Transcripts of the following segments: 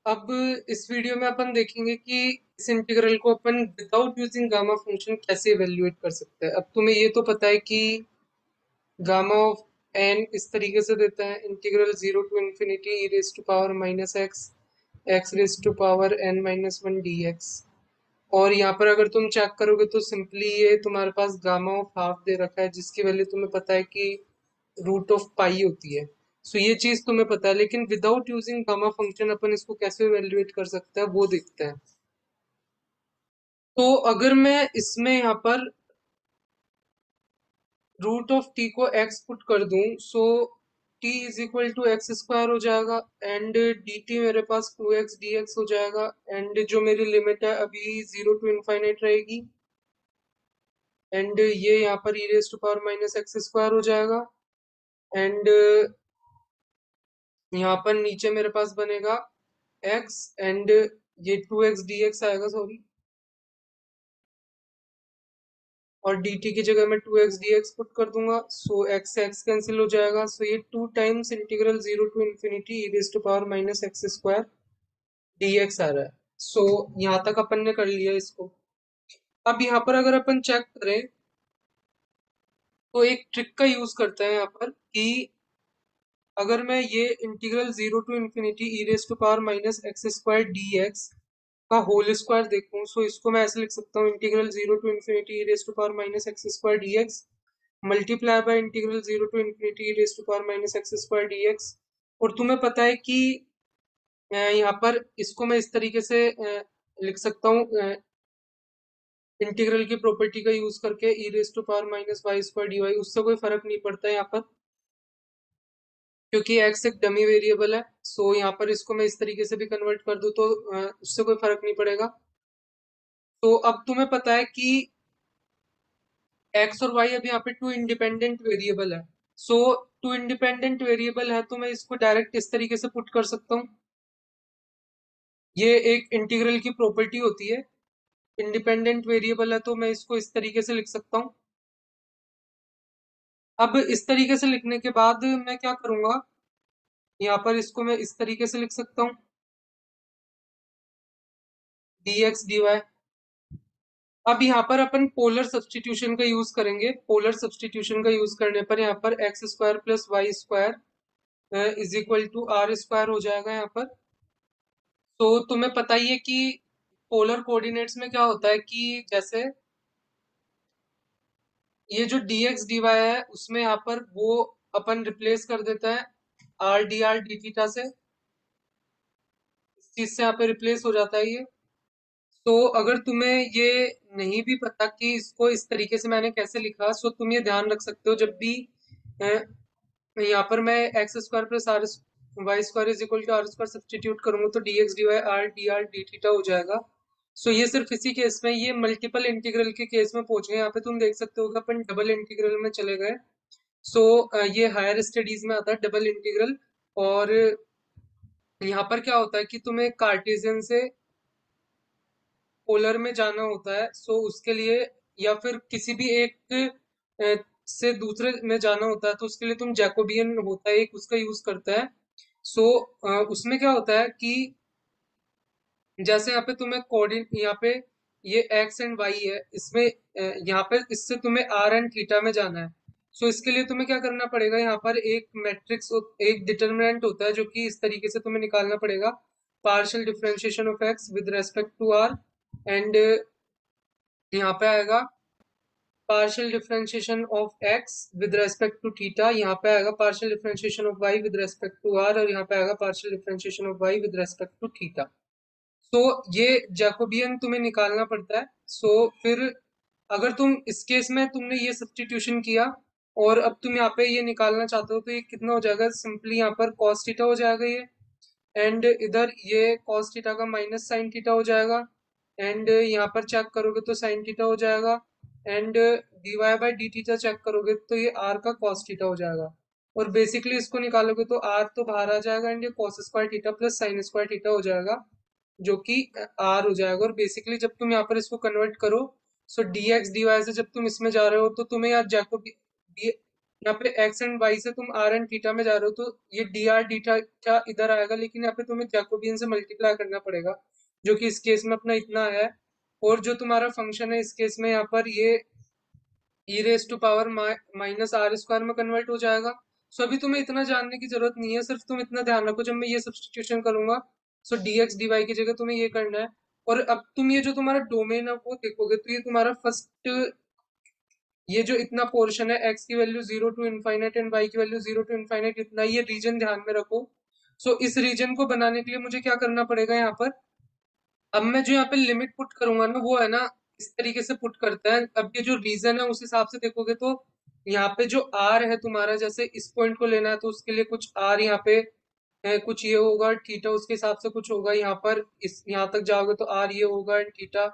अब इस वीडियो में अपन देखेंगे कि इस इंटीग्रल को अपन विदाउट यूजिंग गामा फंक्शन कैसे इवेल्युएट कर सकते हैं। अब तुम्हें ये तो पता है कि गामा ऑफ एन इस तरीके से देता है integral 0 to ∞ e raise to power minus x x raise to power n minus one d x. और यहाँ पर अगर तुम चेक करोगे तो सिंपली ये तुम्हारे पास गामा ऑफ हाफ दे रखा है जिसकी वैल्यू तुम्हें पता है कि रूट ऑफ पाई होती है। सो ये चीज तुम्हें पता है, लेकिन विदाउट यूजिंग गामा फंक्शन अपन इसको कैसे इवेल्युएट कर सकते हैं वो देखते हैं। तो अगर मैं इसमें यहाँ पर रूट ऑफ टी को एक्स पुट कर दूं, so T is equal to X square हो जाएगा एंड डी टी मेरे पास 2x dx हो जाएगा। एंड जो मेरी लिमिट है अभी 0 to ∞ रहेगी एंड ये यहाँ पर e raise to power minus x square हो जाएगा। एंड यहाँ पर नीचे मेरे पास बनेगा x एंड ये 2x dx आएगा, सॉरी, और dt की जगह मैं 2x dx पुट कर दूंगा। सो x से x कैंसिल हो जाएगा। सो ये 2 times integral 0 to ∞ e raise to power minus x square dx आ रहा है। सो यहाँ तक अपन ने कर लिया इसको। अब यहाँ पर अगर अपन चेक करें तो एक ट्रिक का यूज करते हैं यहाँ पर कि अगर मैं ये integral 0 to ∞ e raise to power minus x square dx का होल स्क्वायर देखूं, सो इसको मैं ऐसे लिख सकता हूँ integral 0 to ∞ e raise to power minus x square dx multiply by integral 0 to ∞ e raise to power minus x square dx। और तुम्हें पता है कि यहाँ पर इसको मैं इस तरीके से लिख सकता हूँ इंटीग्रल की प्रॉपर्टी का यूज करके e raise to power minus y square d y. उससे कोई फर्क नहीं पड़ता है यहाँ पर क्योंकि x एक डमी वेरिएबल है। सो यहाँ पर इसको मैं इस तरीके से भी कन्वर्ट कर दूं तो उससे कोई फर्क नहीं पड़ेगा। तो अब तुम्हें पता है कि x और y अब यहाँ पे टू इंडिपेंडेंट वेरिएबल है। सो टू इंडिपेंडेंट वेरिएबल है तो मैं इसको डायरेक्ट इस तरीके से पुट कर सकता हूँ। ये एक इंटीग्रल की प्रॉपर्टी होती है, इंडिपेंडेंट वेरिएबल है तो मैं इसको इस तरीके से लिख सकता हूँ। अब इस तरीके से लिखने के बाद मैं क्या करूंगा, यहाँ पर इसको मैं इस तरीके से लिख सकता हूँ dx dy। अब यहाँ पर अपन पोलर सब्सटीट्यूशन का यूज करेंगे। पोलर सब्सटीट्यूशन का यूज करने पर यहाँ पर x square plus y square is equal to r square हो जाएगा यहाँ पर। तो तुम्हें पता ही है कि पोलर कोऑर्डिनेट्स में क्या होता है कि जैसे ये जो dx dy है उसमें यहाँ पर वो अपन रिप्लेस कर देता है are d are d theta से। इस चीज से यहाँ पे रिप्लेस हो जाता है ये। तो अगर तुम्हें ये नहीं भी पता कि इसको इस तरीके से मैंने कैसे लिखा, सो तुम ये ध्यान रख सकते हो जब भी यहाँ पर मैं x square plus r y square is equal to r square substitute करूंगा तो d x d y r d theta हो जाएगा। सो ये सिर्फ इसी केस में, ये मल्टीपल इंटीग्रल के केस में पहुंच गए। यहाँ पे तुम देख सकते हो कि अपन डबल इंटीग्रल में चले गए। सो ये हायर स्टडीज में आता है डबल इंटीग्रल। और यहाँ पर क्या होता है कि तुम्हें कार्टेशियन से पोलर में जाना होता है, सो उसके लिए या फिर किसी भी एक से दूसरे में जाना होता है तो उसके लिए तुम जैकोबियन होता है एक, उसका यूज करता है। सो उसमें क्या होता है कि जैसे यहाँ पे तुम्हें कोऑर्डिनेट, यहाँ पे ये एक्स एंड वाई है, इसमें यहाँ पे इससे तुम्हें आर एंड थीटा में जाना है। सो इसके लिए तुम्हें क्या करना पड़ेगा, यहाँ पर एक मैट्रिक्स एक डिटर्मिनेंट होता है जो कि इस तरीके से तुम्हें निकालना पड़ेगा। Partial differentiation of X with respect to R and यहाँ पे आएगा partial differentiation of X with respect to theta. यहाँ पे आएगा partial differentiation of Y with respect to R और यहाँ पे आएगा partial differentiation of Y with respect to theta. So ये जैकोबियन तुम्हें निकालना पड़ता है। सो फिर अगर तुम इस केस में तुमने ये सब्स्टिट्यूशन किया और अब तुम यहाँ पे ये निकालना चाहते हो तो ये कितना हो जाएगा, सिंपली यहाँ पर cos थीटा हो जाएगा ये, एंड इधर ये cos थीटा का माइनस साइन थीटा हो जाएगा एंड यहाँ पर चेक करोगे तो साइन थीटा हो जाएगा and dy by d theta check करोगे तो ये r का cos थीटा हो जाएगा। और बेसिकली इसको निकालोगे तो r तो बाहर आ जाएगा एंड ये cos square theta plus sine square theta हो जाएगा जो कि r हो जाएगा। और बेसिकली जब तुम यहाँ पर इसको कन्वर्ट करो, सो dx dy से जब तुम इसमें जा रहे हो तो तुम्हें यार जैकोब यहाँ पे एक्स एंड वाई से तुम आर एंड थीटा में जा रहे हो, तो ये डी आर डी थीटा इधर आएगा, लेकिन यहाँ पे तुम्हें जैकोबियन से मल्टीप्लाई करना पड़ेगा, जो कि इस केस में अपना इतना है। और जो तुम्हारा फंक्शन है इस केस में यहाँ पर ये e raise to power minus are square में कन्वर्ट हो जाएगा। सो अभी तुम्हें इतना जानने की जरूरत नहीं है, सिर्फ तुम इतना ध्यान रखो, जब मैं ये सब्स्टिट्यूशन करूंगा सो डी एक्स डी वाई की जगह तुम्हें ये करना है। और अब तुम ये जो तुम्हारा डोमेन है वो देखोगे, तो ये तुम्हारा फर्स्ट, ये जो इतना पोर्शन है एक्स की value 0 to infinite and y की वैल्यू 0 to इनफाइनाइट, इतना ये रीजन ध्यान में रखो। सो इस रीजन को बनाने के लिए मुझे क्या करना पड़ेगा यहाँ पर, अब मैं जो यहाँ पे लिमिट पुट करूंगा ना वो है ना, इस तरीके से पुट करते हैं। अब ये जो रीजन है उस हिसाब से देखोगे तो यहाँ पे जो आर है तुम्हारा, जैसे इस पॉइंट को लेना है तो उसके लिए कुछ आर यहाँ पे है, कुछ ये होगा, थीटा उसके हिसाब से कुछ होगा यहाँ पर, इस यहाँ तक जाओगे तो आर ये होगा एंड थीटा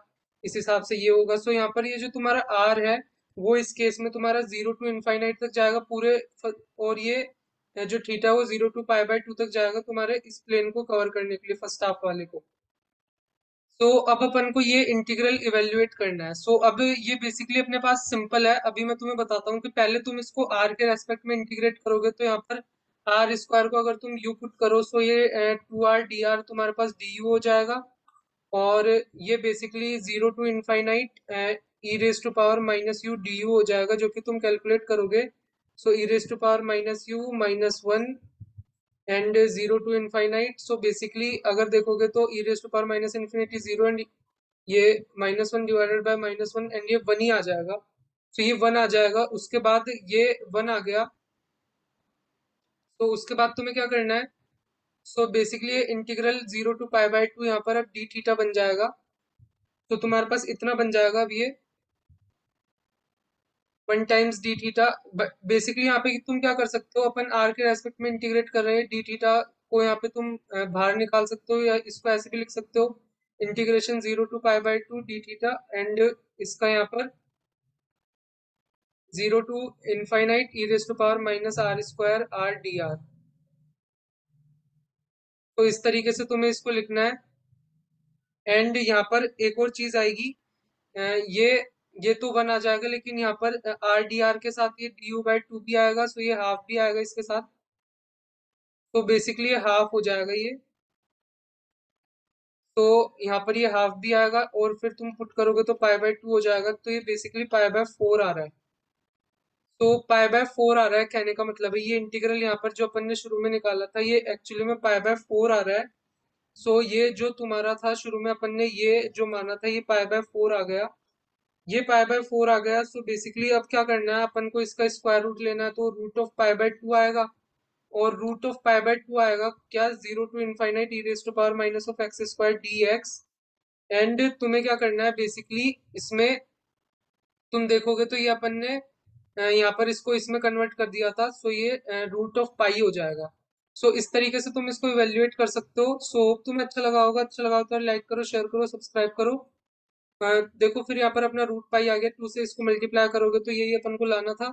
इस हिसाब से ये होगा। सो यहाँ पर ये जो तुम्हारा आर है वो इस केस में तुम्हारा 0 to इनफाइनाइट तक जाएगा पूरे, और ये जो थीटा है वो 0 to पाई बाय 2 तक जाएगा तुम्हारे इस प्लेन को कवर करने के लिए, फर्स्ट हाफ वाले को। तो अब अपन को ये इंटीग्रल इवेल्युएट करना है। सो अब ये बेसिकली अपने पास सिंपल है। अभी मैं तुम्हें बताता हूँ कि पहले तुम इसको आर के रेस्पेक्ट में इंटीग्रेट करोगे, तो यहाँ पर आर स्क्वायर को अगर तुम यू पुट करो सो ये 2r dr तुम्हारे पास du हो जाएगा। और ये basically 0 to infinite e raise to power minus U D U हो जाएगा, जो कि तुम कैलकुलेट करोगे so e raise to power minus U -1 and 0 to infinite. So basically अगर देखोगे तो e raise to power minus infinity 0 and ये -1 डिवाइडेड बाय -1 एंड ये 1 ही आ जाएगा। तो ये 1 आ जाएगा, उसके बाद ये 1 आ गया। तो उसके बाद तुम्हें क्या करना है, सो बेसिकली ये इंटीग्रल 0 to पाई बाय 2 यहाँ पर अब डी थीटा बन जाएगा। तो तुम्हारे पास इतना बन जाएगा अब ये 1 टाइम्स डी थीटा। बेसिकली यहाँ पे तुम क्या कर सकते हो, अपन आर के रेस्पेक्ट में इंटीग्रेट कर रहे हैं, डी थीटा को यहाँ पे तुम बाहर निकाल सकते हो, या इसको ऐसे भी लिख सकते हो, integration 0 to pi by 2 d theta and इसका यहाँ पर 0 to infinite e raise to power minus are square r d r. तो इस तरीके से तुम्हें इसको लिखना है। एंड यहाँ पर एक और चीज आएगी, अ, ये ये तो 1 आ जाएगा, लेकिन यहाँ पर आर डी आर के साथ ये du/2 भी आएगा, सो ये हाफ भी आएगा इसके साथ। तो बेसिकली ये हाफ हो जाएगा ये। तो यहाँ पर ये हाफ भी आएगा, और फिर तुम पुट करोगे तो पाई बाय 2 हो जाएगा, तो ये बेसिकली पाई बाय 4 आ रहा है। तो पाई बाय 4 आ रहा है, कहने का मतलब है ये इंटीग्रल यहाँ पर जो अपन ने शुरू में निकाला था ये एक्चुअली में पाई बाय 4 आ रहा है। सो ये जो तुम्हारा था शुरू में अपन ने ये जो माना था ये पाई बाय 4 आ गया, ये पाई बाय 4 आ गया। सो बेसिकली अब क्या करना है, अपन को इसका स्क्वायर रूट लेना है, तो रूट ऑफ पाई बाय 2 आएगा। और रूट ऑफ पाई बाय 2 आएगा क्या, 0 to infinite e raise to power minus of x square d x. And तुम्हें क्या करना है बेसिकली इसमें, तुम देखोगे तो ये अपन ने यहाँ पर इसको इसमें कन्वर्ट कर दिया था, सो ये रूट ऑफ पाई हो जाएगा। सो इस तरीके से तुम इसको इवेल्युएट कर सकते हो। सो तुम्हें अच्छा लगा होगा, अच्छा लगा हो तो लाइक करो, शेयर करो, सब्सक्राइब करो। देखो फिर यहाँ पर अपना रूट पाई आ गया, 2 से इसको मल्टीप्लाई करोगे तो यही अपन को लाना था।